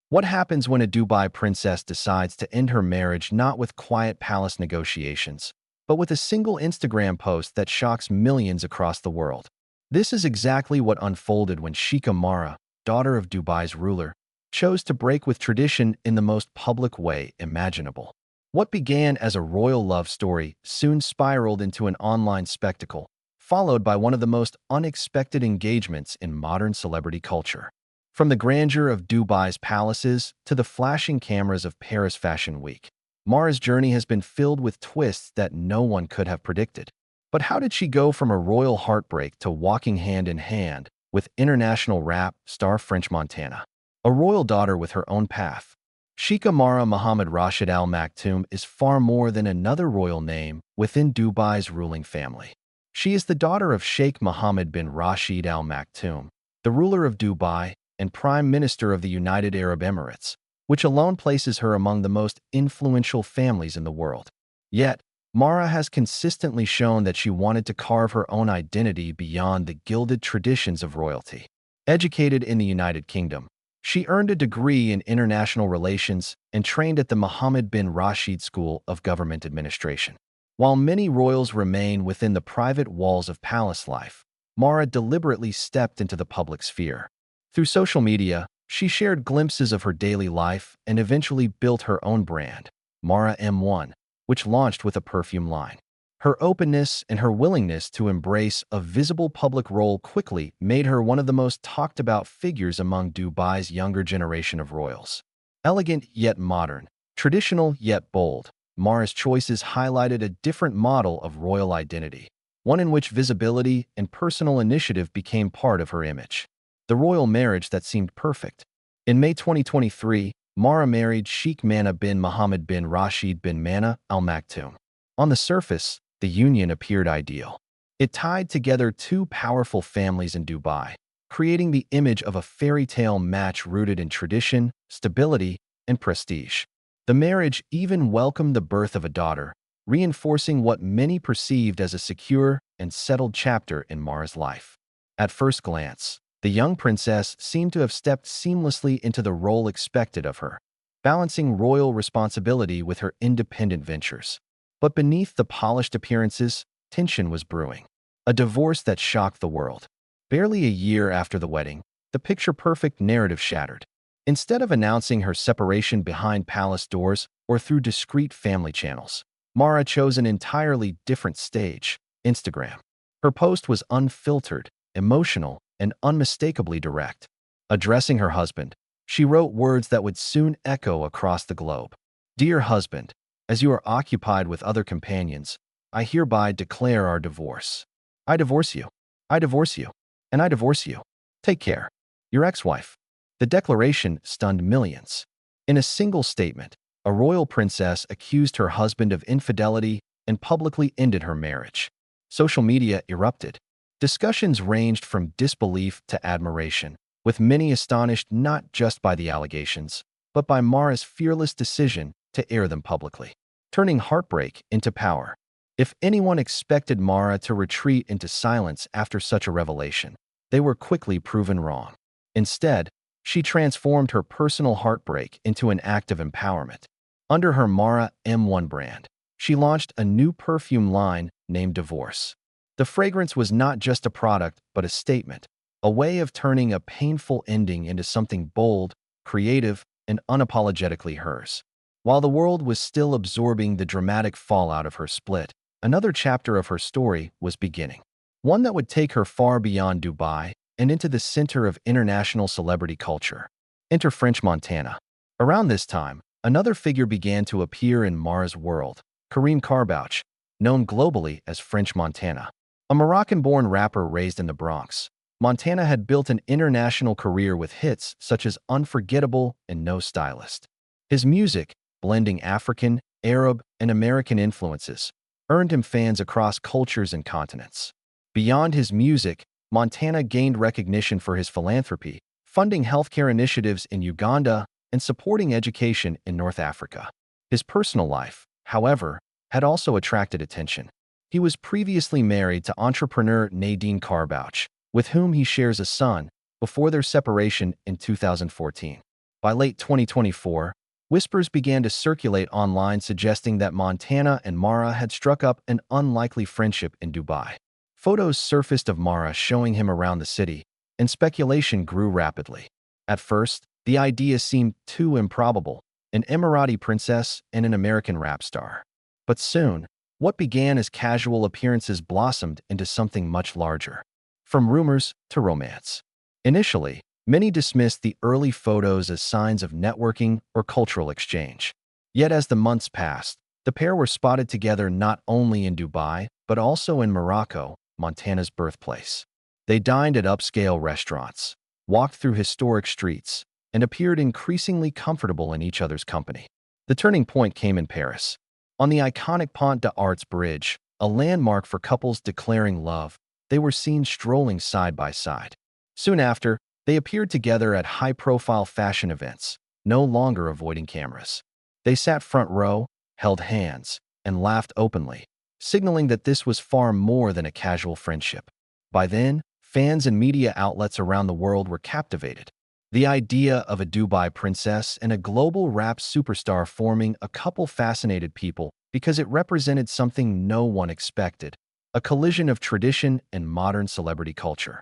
What happens when a Dubai princess decides to end her marriage not with quiet palace negotiations, but with a single Instagram post that shocks millions across the world? This is exactly what unfolded when Sheikha Mahra, daughter of Dubai's ruler, chose to break with tradition in the most public way imaginable. What began as a royal love story soon spiraled into an online spectacle, followed by one of the most unexpected engagements in modern celebrity culture. From the grandeur of Dubai's palaces to the flashing cameras of Paris Fashion Week, Mara's journey has been filled with twists that no one could have predicted. But how did she go from a royal heartbreak to walking hand in hand with international rap star French Montana, a royal daughter with her own path? Sheikha Mahra Mohammed Rashid Al Maktoum is far more than another royal name within Dubai's ruling family. She is the daughter of Sheikh Mohammed bin Rashid Al Maktoum, the ruler of Dubai and Prime Minister of the United Arab Emirates, which alone places her among the most influential families in the world. Yet, Mara has consistently shown that she wanted to carve her own identity beyond the gilded traditions of royalty. Educated in the United Kingdom, she earned a degree in international relations and trained at the Mohammed bin Rashid School of Government Administration. While many royals remain within the private walls of palace life, Mara deliberately stepped into the public sphere. Through social media, she shared glimpses of her daily life and eventually built her own brand, Mara M1, which launched with a perfume line. Her openness and her willingness to embrace a visible public role quickly made her one of the most talked-about figures among Dubai's younger generation of royals. Elegant yet modern, traditional yet bold, Mara's choices highlighted a different model of royal identity, one in which visibility and personal initiative became part of her image. The royal marriage that seemed perfect. In May 2023, Mara married Sheikh Mana bin Mohammed bin Rashid bin Mana Al Maktoum. On the surface, the union appeared ideal. It tied together two powerful families in Dubai, creating the image of a fairy tale match rooted in tradition, stability, and prestige. The marriage even welcomed the birth of a daughter, reinforcing what many perceived as a secure and settled chapter in Mara's life. At first glance, the young princess seemed to have stepped seamlessly into the role expected of her, balancing royal responsibility with her independent ventures. But beneath the polished appearances, tension was brewing. A divorce that shocked the world. Barely a year after the wedding, the picture-perfect narrative shattered. Instead of announcing her separation behind palace doors or through discreet family channels, Mara chose an entirely different stage, Instagram. Her post was unfiltered, emotional, and unmistakably direct. Addressing her husband, she wrote words that would soon echo across the globe. "Dear husband, as you are occupied with other companions, I hereby declare our divorce. I divorce you. I divorce you. And I divorce you. Take care. Your ex-wife." The declaration stunned millions. In a single statement, a royal princess accused her husband of infidelity and publicly ended her marriage. Social media erupted. Discussions ranged from disbelief to admiration, with many astonished not just by the allegations, but by Mara's fearless decision to air them publicly, turning heartbreak into power. If anyone expected Mara to retreat into silence after such a revelation, they were quickly proven wrong. Instead, she transformed her personal heartbreak into an act of empowerment. Under her Mara M1 brand, she launched a new perfume line named Divorce. The fragrance was not just a product, but a statement, a way of turning a painful ending into something bold, creative, and unapologetically hers. While the world was still absorbing the dramatic fallout of her split, another chapter of her story was beginning. One that would take her far beyond Dubai and into the center of international celebrity culture. Enter French Montana. Around this time, another figure began to appear in Mara's world, Karim Karbouch, known globally as French Montana. A Moroccan-born rapper raised in the Bronx, Montana had built an international career with hits such as Unforgettable and No Stylist. His music, blending African, Arab, and American influences, earned him fans across cultures and continents. Beyond his music, Montana gained recognition for his philanthropy, funding healthcare initiatives in Uganda and supporting education in North Africa. His personal life, however, had also attracted attention. He was previously married to entrepreneur Nadine Karbouch, with whom he shares a son, before their separation in 2014. By late 2024, whispers began to circulate online suggesting that Montana and Mahra had struck up an unlikely friendship in Dubai. Photos surfaced of Mahra showing him around the city, and speculation grew rapidly. At first, the idea seemed too improbable, an Emirati princess and an American rap star. But soon, what began as casual appearances blossomed into something much larger. From rumors to romance. Initially, many dismissed the early photos as signs of networking or cultural exchange. Yet as the months passed, the pair were spotted together not only in Dubai, but also in Morocco, Montana's birthplace. They dined at upscale restaurants, walked through historic streets, and appeared increasingly comfortable in each other's company. The turning point came in Paris. On the iconic Pont d'Arts Bridge, a landmark for couples declaring love, they were seen strolling side by side. Soon after, they appeared together at high-profile fashion events, no longer avoiding cameras. They sat front row, held hands, and laughed openly, signaling that this was far more than a casual friendship. By then, fans and media outlets around the world were captivated. The idea of a Dubai princess and a global rap superstar forming a couple fascinated people because it represented something no one expected, a collision of tradition and modern celebrity culture.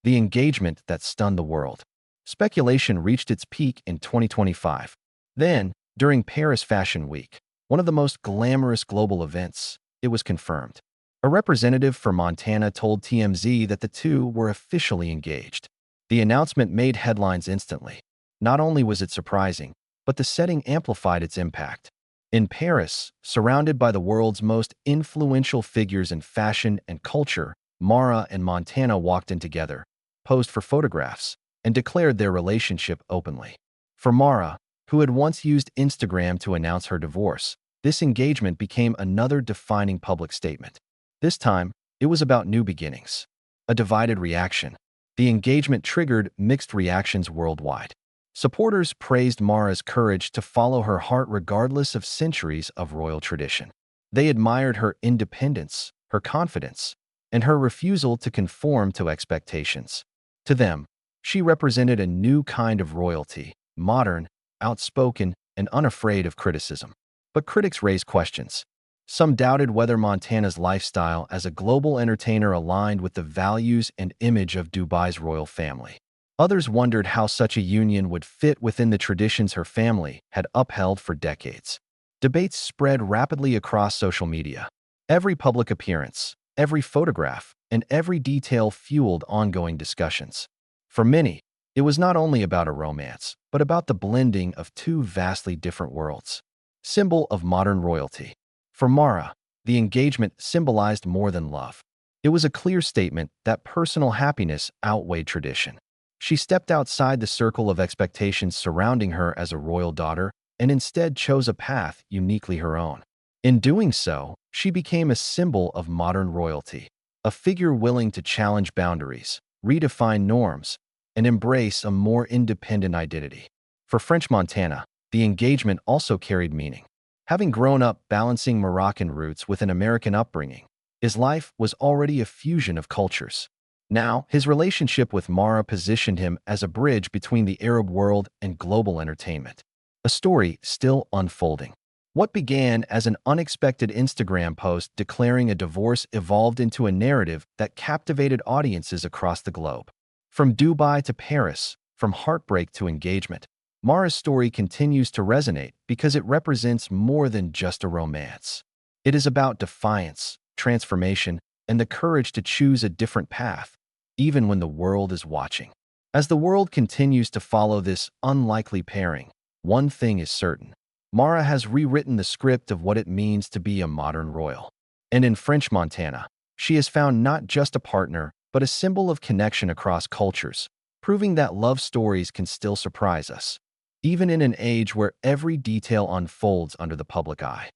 The engagement that stunned the world. Speculation reached its peak in 2025. Then, during Paris Fashion Week, one of the most glamorous global events, it was confirmed. A representative for Montana told TMZ that the two were officially engaged. The announcement made headlines instantly. Not only was it surprising, but the setting amplified its impact. In Paris, surrounded by the world's most influential figures in fashion and culture, Mahra and Montana walked in together, posed for photographs, and declared their relationship openly. For Mahra, who had once used Instagram to announce her divorce, this engagement became another defining public statement. This time, it was about new beginnings. A divided reaction. The engagement triggered mixed reactions worldwide. Supporters praised Mahra's courage to follow her heart regardless of centuries of royal tradition. They admired her independence, her confidence, and her refusal to conform to expectations. To them, she represented a new kind of royalty, modern, outspoken, and unafraid of criticism. But critics raised questions. Some doubted whether Montana's lifestyle as a global entertainer aligned with the values and image of Dubai's royal family. Others wondered how such a union would fit within the traditions her family had upheld for decades. Debates spread rapidly across social media. Every public appearance, every photograph, and every detail fueled ongoing discussions. For many, it was not only about a romance, but about the blending of two vastly different worlds. Symbol of modern royalty. For Mahra, the engagement symbolized more than love. It was a clear statement that personal happiness outweighed tradition. She stepped outside the circle of expectations surrounding her as a royal daughter and instead chose a path uniquely her own. In doing so, she became a symbol of modern royalty, a figure willing to challenge boundaries, redefine norms, and embrace a more independent identity. For French Montana, the engagement also carried meaning. Having grown up balancing Moroccan roots with an American upbringing, his life was already a fusion of cultures. Now, his relationship with Mahra positioned him as a bridge between the Arab world and global entertainment. A story still unfolding. What began as an unexpected Instagram post declaring a divorce evolved into a narrative that captivated audiences across the globe. From Dubai to Paris, from heartbreak to engagement, Mahra's story continues to resonate because it represents more than just a romance. It is about defiance, transformation, and the courage to choose a different path, even when the world is watching. As the world continues to follow this unlikely pairing, one thing is certain. Mahra has rewritten the script of what it means to be a modern royal. And in French Montana, she has found not just a partner, but a symbol of connection across cultures, proving that love stories can still surprise us, even in an age where every detail unfolds under the public eye.